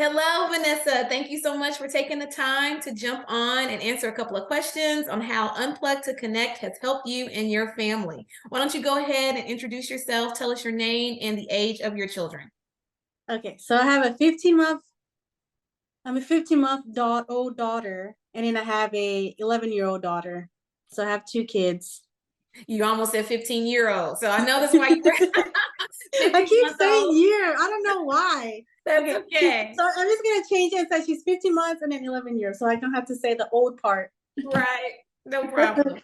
Hello, Vanessa. Thank you so much for taking the time to jump on and answer a couple of questions on how Unplug to Connect has helped you and your family. Why don't you go ahead and introduce yourself, tell us your name and the age of your children. Okay, so I have a 15-month, I'm a 15-month old daughter, and then I have a 11-year-old daughter. So I have two kids. You almost said 15-year-old, so I know that's why you were I 15 keep months saying old. year. I don't know why. That's Okay, okay. so I'm just gonna change it and say she's 15 months and then 11 years, so I don't have to say the old part. Right. No problem.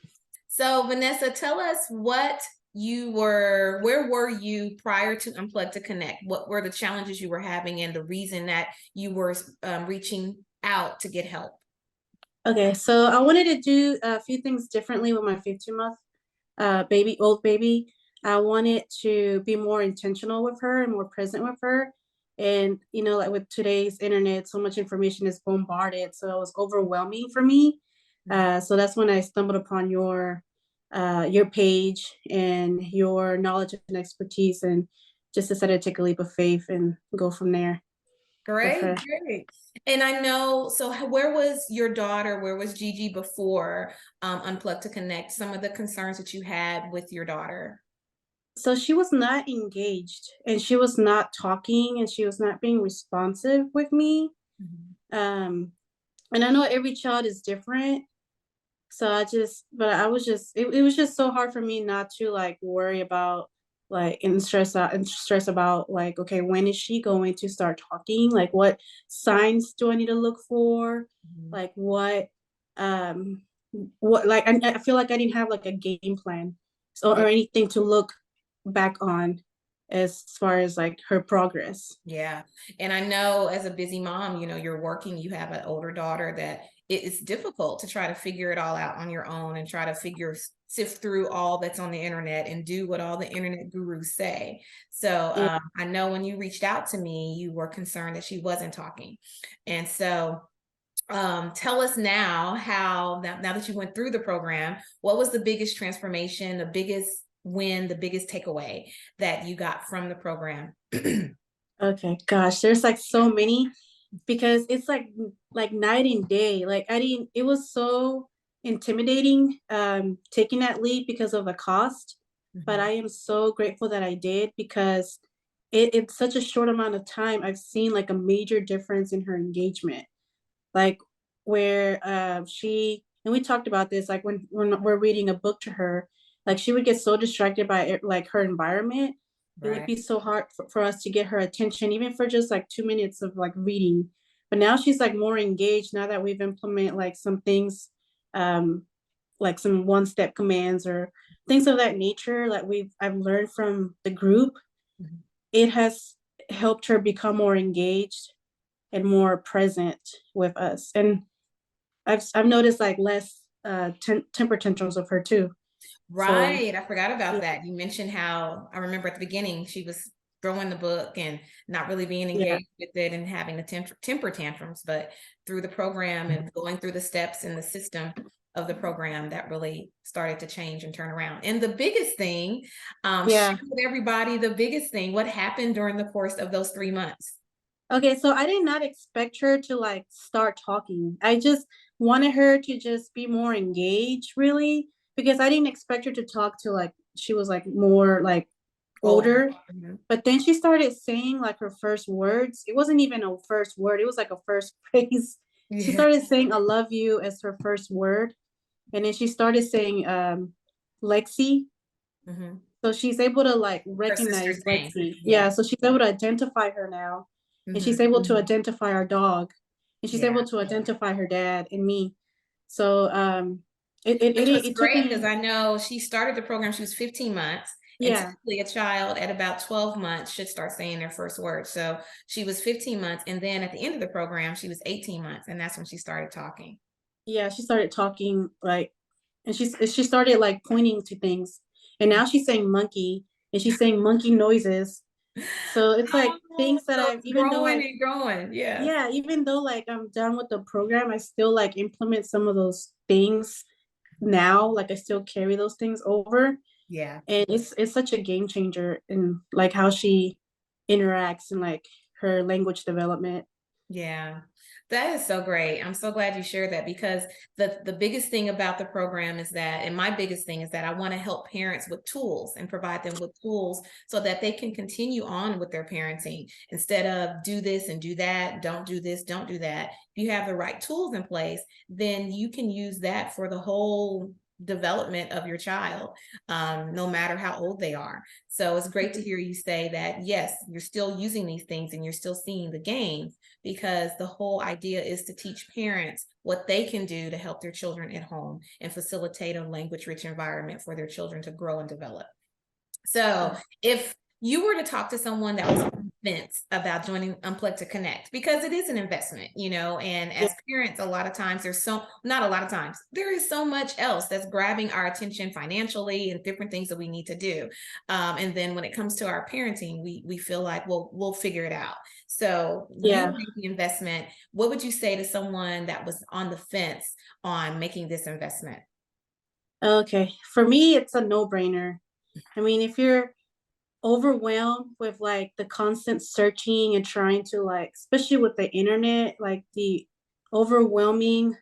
So, Vanessa, tell us where were you prior to Unplug to Connect? What were the challenges you were having and the reason that you were reaching out to get help? Okay, so I wanted to do a few things differently with my 15-month old baby. I wanted to be more intentional with her and more present with her. And, like with today's internet, so much information is bombarded. So it was overwhelming for me. So that's when I stumbled upon your page and your knowledge and expertise, and just decided to take a leap of faith and go from there with Great, her. great. And I know, so where was your daughter, where was Gigi before Unplug to Connect? Some of the concerns that you had with your daughter? So she was not engaged, and she was not talking, and she was not being responsive with me. Mhm. Um, and I know every child is different. So but I was it was just so hard for me not to like worry about like and stress about like, okay, when is she going to start talking? Like what signs do I need to look for? Mhm. Like um, like I feel like I didn't have like a game plan or Yeah. anything to look back on as far as like her progress. Yeah. And I know as a busy mom, you're working, you have an older daughter that it's difficult to try to figure it all out on your own and try to sift through all that's on the internet and do what all the internet gurus say. So Yeah. I know when you reached out to me, you were concerned that she wasn't talking. And so tell us now now that you went through the program, what was the biggest transformation, the biggest win, the biggest takeaway that you got from the program? Okay, gosh, there's like so many because it's like night and day. Like I didn't it was so intimidating taking that leap because of the cost, but Mhm. I am so grateful that I did because it's such a short amount of time I've seen like a major difference in her engagement. Like where she and we talked about this, like when we're reading a book to her, like she would get so distracted by like her environment. It would Right. be so hard for us to get her attention even for just like 2 minutes of like reading. But now she's like more engaged now that we've implemented like some things, um like some one step commands or things of that nature that I've learned from the group. Mhm. It has helped her become more engaged and more present with us. And I've noticed like less temper tantrums of her too. So Right. I forgot about yeah, that. You mentioned how I remember at the beginning she was throwing the book and not really being yeah, engaged with it and having the temper tantrums, but through the program and going through the steps in the system of the program, that really started to change and turn around. And the biggest thing, share yeah. with everybody the biggest thing, what happened during the course of those 3 months? Okay, so I did not expect her to like start talking. I just wanted her to just be more engaged, really, because I didn't expect her to talk to like she was like more like Older. older. Mhm. But then she started saying like her first words. It wasn't even a first word, it was like a first phrase. She Yeah. started saying I love you as her first word. And then she started saying Lexi. Mhm. So she's able to like Her recognize sister's name. Lexi. Yeah. Yeah, so she's able to identify her now. And she's Mhm. able to identify our dog. And she's Yeah. able to identify her dad and me. So Which was it took great because me, I know she started the program, she was 15 months, and yeah. typically a child at about 12 months should start saying their first word. So she was 15 months, and then at the end of the program, she was 18 months, and that's when she started talking. Yeah, she started talking like, and she started like pointing to things. And now she's saying monkey, and she's saying monkey noises. So it's like Oh, things that so I've, it's even though growing I've, and growing. Yeah. yeah, even though like I'm done with the program, I still like implement some of those things now. Like I still carry those things over. Yeah. And it's such a game changer in like how she interacts and like her language development. Yeah, that is so great. I'm so glad you shared that, because the biggest thing about the program is that, and my biggest thing is that I want to help parents with tools and provide them with tools so that they can continue on with their parenting instead of do this and do that, don't do this, don't do that. If you have the right tools in place, then you can use that for the whole development of your child, no matter how old they are. So it's great to hear you say that, yes, you're still using these things and you're still seeing the gains, because the whole idea is to teach parents what they can do to help their children at home and facilitate a language rich environment for their children to grow and develop. So if you were to talk to someone that was on the fence about joining Unplug to Connect, because it is an investment, and Yeah, as parents, a lot of times not a lot of times, there is so much else that's grabbing our attention financially and different things that we need to do. And then when it comes to our parenting, we feel like, well, we'll figure it out. So you yeah. make the investment. What would you say to someone that was on the fence on making this investment? Okay. For me, it's a no-brainer. I mean, if you're overwhelmed with like the constant searching and trying to like, especially with the internet, like the overwhelming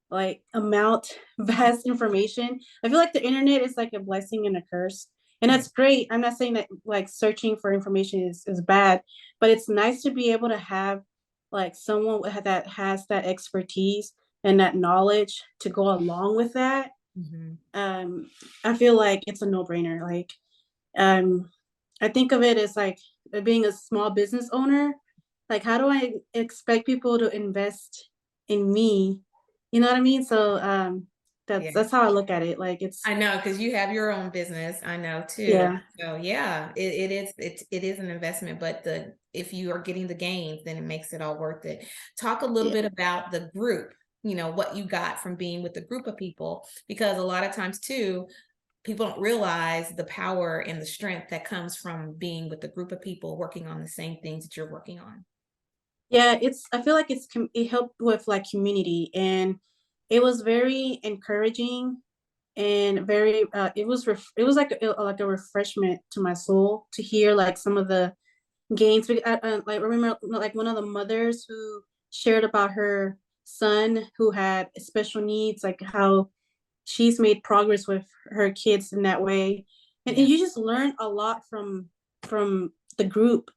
like amount vast information. I feel like the internet is like a blessing and a curse. And Yeah. that's great. I'm not saying that like searching for information is bad, but it's nice to be able to have like someone that has that expertise and that knowledge to go along with that. Mhm. um I feel like it's a no-brainer. Like um I think of it as like being a small business owner. Like, how do I expect people to invest in me? You know what I mean? So Yeah. that's how I look at it. Like it's I know, because you have your own business. I know too. yeah, So yeah, it is an investment, but the if you are getting the gains, then it makes it all worth it. Talk a little yeah. bit about the group, what you got from being with the group of people, because a lot of times too, people don't realize the power and the strength that comes from being with a group of people working on the same things that you're working on. Yeah, it's I feel like it helped with like community, and it was very encouraging and very it was like a refreshment to my soul to hear like some of the gains. Like remember like one of the mothers who shared about her son who had special needs, like how she's made progress with her kids in that way. And Yeah. you just learn a lot from the group,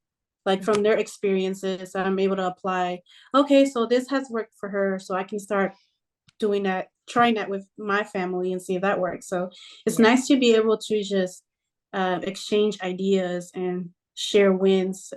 like from their experiences. I'm able to apply, okay, so this has worked for her, so I can start doing that, trying that with my family and see if that works. So it's Yeah. nice to be able to just exchange ideas and share wins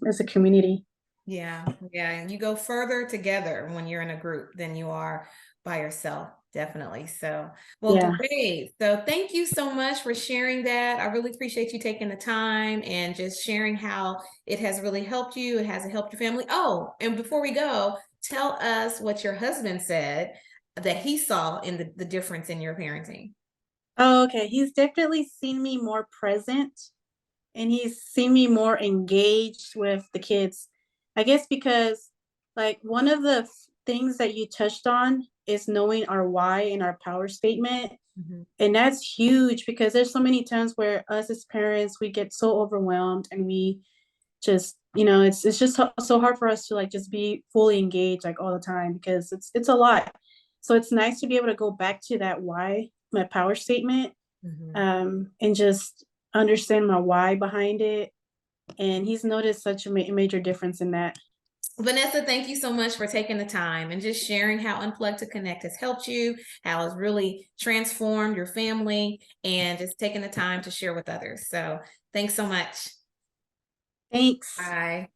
as a community. Yeah, yeah, and you go further together when you're in a group than you are by yourself, definitely. So, well, Yeah. great. So, thank you so much for sharing that. I really appreciate you taking the time and just sharing how it has really helped you. It has helped your family. Oh, and before we go, tell us what your husband said that he saw in the difference in your parenting. Oh, okay. He's definitely seen me more present, and he's seen me more engaged with the kids. I guess because like one of the things that you touched on is knowing our why and our power statement. Mhm. And that's huge because there's so many times where us as parents, we get so overwhelmed and we just, it's just so hard for us to like just be fully engaged like all the time because it's a lot. So it's nice to be able to go back to that why, my power statement, Mhm. and just understand my why behind it. And he's noticed such a major difference in that. Vanessa, thank you so much for taking the time and just sharing how Unplug to Connect has helped you, how it's really transformed your family, and just taking the time to share with others. So, thanks so much. Thanks. Bye.